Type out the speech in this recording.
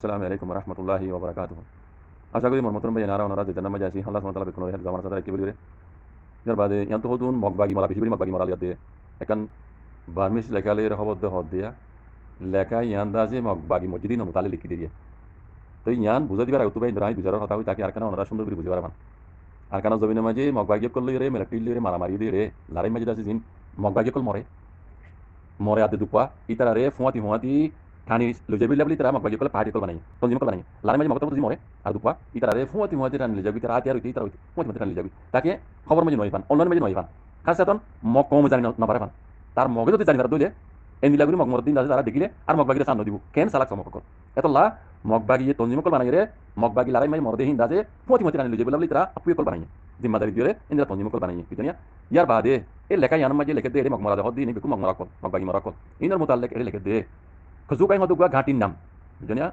আসসালামু আলাইকুম রহমতুল্লাহি ওবরাকাতুহ। আশা করি মরমতরম ভাই নারা ওনারা যেটা নামে যাইছি আল্লাহ সুবহানাহু ওয়া তাআলা বিকুল রহিম জামানা সাদা কি বলি রে যার বাদে ইয়ান্ত হদুন মগবাগি মারা বেশি মগবাগি মারা লিয়াতে একান বার্মিস লেখালে হবদ হদ দিয়া লেখা ইয়ান দাজে মগবাগি মসজিদি নমতালে লিখি দিয়ে তো ইয়ান বুঝা দিবার আগে তো ভাই রাই বিচারের কথা হই তাকে আর কেন ওনারা সুন্দর করে বুঝিবার পান আর কেন জমিনে মাঝে মগবাগি করলে রে মেলাটি রে মারামারি দিয়ে রে লারাই মাঝে আছে জিন মগবাগি কল মরে মরে আদে দুপা ইতারা রে ফুয়াতি ফুয়াতি ঠানি লুজাবি লাবলি তারা মগবাগি কল পাহাড়ি কল বানাই তঞ্জিম কল বানাই লারাই মাঝে মগতা বুঝি মরে আর দুপা ইতারা রে ফুয়াতি ফুয়াতি টানি লুজাবি তারা আতি আর হইতে ইতারা হইতে ফুয়াতি ফুয়াতি টানি লুজাবি তাকে খবর মাঝে নয় পান অনলাইন মাঝে নয় পান খাস এখন মগ কম জানি না পারে পান তার মগে যদি জানি পারে দইলে এন্দিলা করে মগমর দিন তারা দেখিলে আর মগবাগিরে সান্ন দিব কেন সালাক সমক কর এত লা মগবাগি তঞ্জিম কল বানাই রে মগবাগি লারাই মাঝে মরদে হিন্দা যে ফুয়াতি ফুয়াতি টানি লুজাবি লাবলি তারা আপুয়ে কল বানাই জিম্মাদারি দিয়ে ইন্দিরা তঞ্জিম কল বানাই কিতনিয়া ইয়ার বাদে এই লেখা ইয়ান মাঝে লেখে দে রে মগমরা হদ দিন বিকু মগমরা কল মগবাগি মরা কল ইনার মোতাল্লেক এর লেখে দে খজুকাই হদুকা ঘাটির নাম বুঝনিয়া